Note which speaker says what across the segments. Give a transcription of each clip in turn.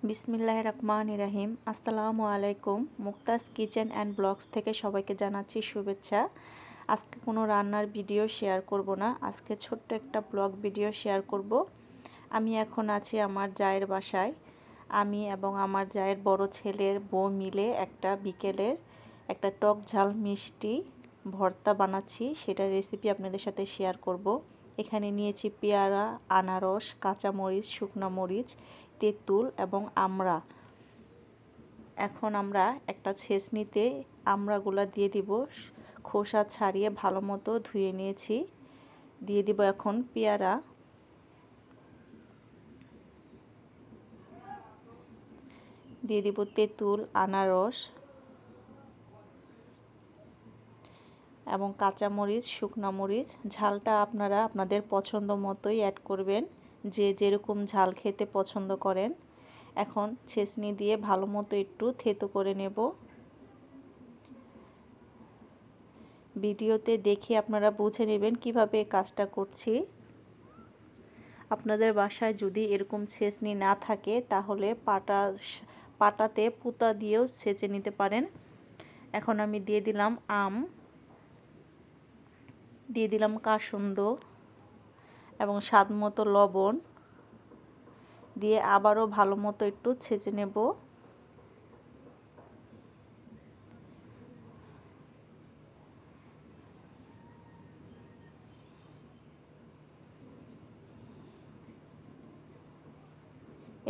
Speaker 1: বিসমিল্লাহির রহমানির রহিম। আসসালামু আলাইকুম। মুক্তাজ কিচেন অ্যান্ড ব্লগস থেকে সবাইকে জানাচ্ছি শুভেচ্ছা। আজকে কোনো রান্নার ভিডিও শেয়ার করব না, আজকে ছোট্ট একটা ব্লগ ভিডিও শেয়ার করব। আমি এখন আছি আমার জায়ের বাসায়। আমি এবং আমার জায়ের বড় ছেলের বউ মিলে বিকেলের একটা টক ঝাল মিষ্টি ভর্তা বানাচ্ছি, সেটার রেসিপি আপনাদের সাথে শেয়ার করব। এখানে নিয়েছি পেয়ারা, আনারস, কাঁচামরিচ, শুকনো মরিচ, তেঁতুল এবং আমড়া। এখন আমরা একটা ছেঁচনিতে আমড়াগুলা দিয়ে দিব, খোসা ছাড়িয়ে ভালো মতো ধুয়ে নিয়েছি। দিয়ে দিব এখন পেয়ারা, দিয়ে দিব তেঁতুল, আনারস এবং কাঁচামরিচ, শুকনো মরিচ। ঝালটা আপনারা আপনাদের পছন্দ মতোই অ্যাড করবেন, যে যেরকম ঝাল খেতে পছন্দ করেন। এখন ছেঁচনি দিয়ে ভালো মতো একটু থেতো করে নেব। ভিডিওতে দেখে আপনারা বুঝে নেবেন কিভাবে কাজটা করছি। আপনাদের বাসায় যদি এরকম ছেঁচনি না থাকে তাহলে পাটাতে পুতা দিয়েও ছেঁচে নিতে পারেন। এখন আমি দিয়ে দিলাম আম, দিয়ে দিলাম কাসুন্দ এবং স্বাদ মতো লবণ দিয়ে আবারও ভালো মতো একটু ছেঁচে নেব।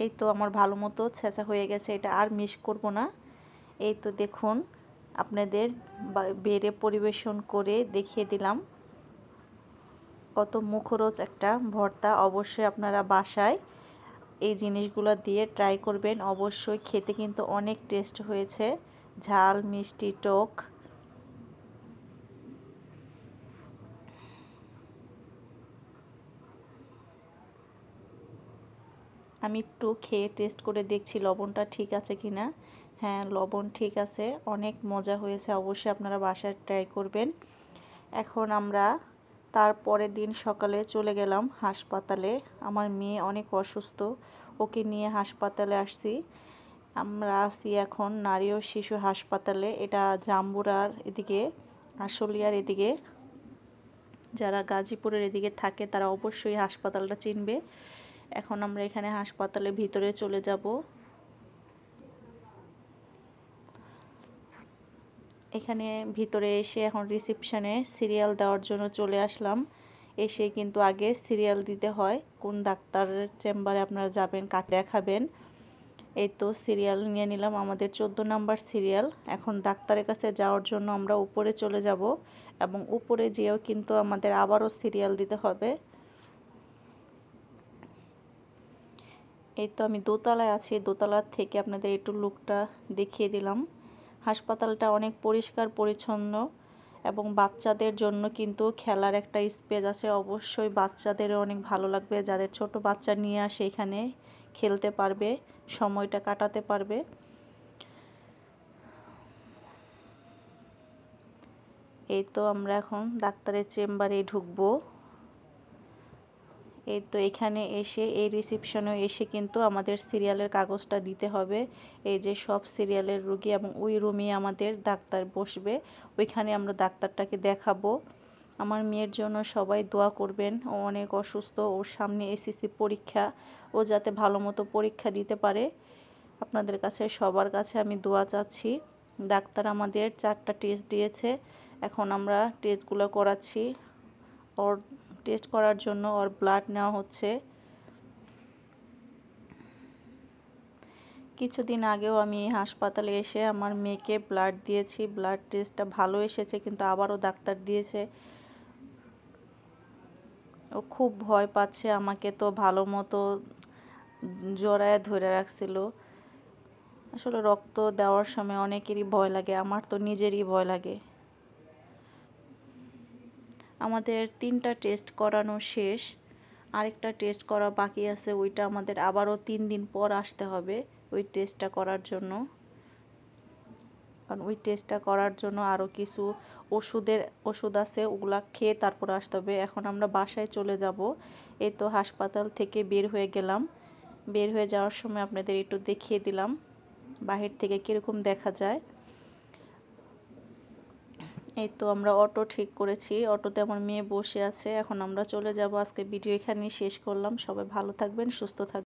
Speaker 1: এই তো আমার ভালো মতো ছেঁচা হয়ে গেছে, এটা আর মিক্স করব না। এই তো দেখুন, আপনাদের বেড়ে পরিবেশন করে দেখিয়ে দিলাম কত মুখরোচ একটা ভর্তা। অবশ্যই আপনারা বাসায় এই জিনিসগুলো দিয়ে ট্রাই করবেন, অবশ্যই খেতে কিন্তু অনেক টেস্ট হয়েছে, ঝাল মিষ্টি টক। আমি একটু খেয়ে টেস্ট করে দেখছি লবণটা ঠিক আছে কিনা। হ্যাঁ, লবণ ঠিক আছে, অনেক মজা হয়েছে। অবশ্যই আপনারা বাসায় ট্রাই করবেন। এখন আমরা তারপরের দিন সকালে চলে গেলাম হাসপাতালে। আমার মেয়ে অনেক অসুস্থ, ওকে নিয়ে হাসপাতালে আসছি। আমরা আছি এখন নারী ও শিশু হাসপাতালে, এটা জাম্বুরার এদিকে, আশুলিয়ার এদিকে। যারা গাজীপুরের এদিকে থাকে তারা অবশ্যই হাসপাতালটা চিনবে। এখন আমরা এখানে হাসপাতালের ভিতরে চলে যাব। এখানে ভিতরে এসে এখন রিসেপশনে সিরিয়াল দেওয়ার জন্য চলে আসলাম। এসে কিন্তু আগে সিরিয়াল দিতে হয়, কোন ডাক্তারের চেম্বারে আপনারা যাবেন, কাকে দেখাবেন। এই তো সিরিয়াল নিয়ে নিলাম, আমাদের 14 নাম্বার সিরিয়াল। এখন ডাক্তারের কাছে যাওয়ার জন্য আমরা উপরে চলে যাব এবং উপরে যেয়েও কিন্তু আমাদের আবারও সিরিয়াল দিতে হবে। এই তো আমি দোতলায় আছি, দোতলার থেকে আপনাদের একটু লুকটা দেখিয়ে দিলাম। হাসপাতালটা অনেক পরিষ্কার পরিচ্ছন্ন এবং বাচ্চাদের জন্য কিন্তু খেলার একটা স্পেস আছে। অবশ্যই বাচ্চাদেরও অনেক ভালো লাগবে, যাদের ছোট বাচ্চা নিয়ে আসে এখানে খেলতে পারবে, সময়টা কাটাতে পারবে। এই তো আমরা এখন ডাক্তারের চেম্বারে ঢুকবো। এই তো এখানে এসে এই রিসেপশনে এসে কিন্তু আমাদের সিরিয়ালের কাগজটা দিতে হবে। এই যে সব সিরিয়ালের রুগী এবং ওই রুমে আমাদের ডাক্তার বসবে, ওইখানে আমরা ডাক্তারটাকে দেখাবো। আমার মেয়ের জন্য সবাই দোয়া করবেন, ও অনেক অসুস্থ, ওর সামনে এসএসসি পরীক্ষা, ও যাতে ভালো মতো পরীক্ষা দিতে পারে। আপনাদের কাছে সবার কাছে আমি দোয়া চাচ্ছি। ডাক্তার আমাদের 4টা টেস্ট দিয়েছে, এখন আমরা টেস্টগুলো করাচ্ছি। ওর টেস্ট করার জন্য ওর ব্লাড নেওয়া হচ্ছে। কিছুদিন আগেও আমি হাসপাতালে এসে আমার মেয়েকে ব্লাড দিয়েছি, ব্লাড টেস্টটা ভালো এসেছে, কিন্তু আবারও ডাক্তার দিয়েছে। ও খুব ভয় পাচ্ছে, আমাকে তো ভালো মতো জড়ায় ধরে রাখছিল। আসলে রক্ত দেওয়ার সময় অনেকেরই ভয় লাগে, আমার তো নিজেরই ভয় লাগে। আমাদের 3টা টেস্ট করানো শেষ, আরেকটা টেস্ট করা বাকি আছে, ওইটা আমাদের আবারও 3 দিন পর আসতে হবে ওই টেস্টটা করার জন্য। কারণ ওই টেস্টটা করার জন্য আরও কিছু ওষুধ আছে, ওগুলা খেয়ে তারপর আসতে হবে। এখন আমরা বাসায় চলে যাব। এই তো হাসপাতাল থেকে বের হয়ে গেলাম, বের হয়ে যাওয়ার সময় আপনাদের একটু দেখিয়ে দিলাম বাহির থেকে কীরকম দেখা যায়। এই তো আমরা অটো ঠিক করেছি, অটোতে আমার মেয়ে বসে আছে। এখন আমরা চলে যাব। আজকে ভিডিও এখানেই শেষ করলাম। সবাই ভালো থাকবেন, সুস্থ থাকবেন।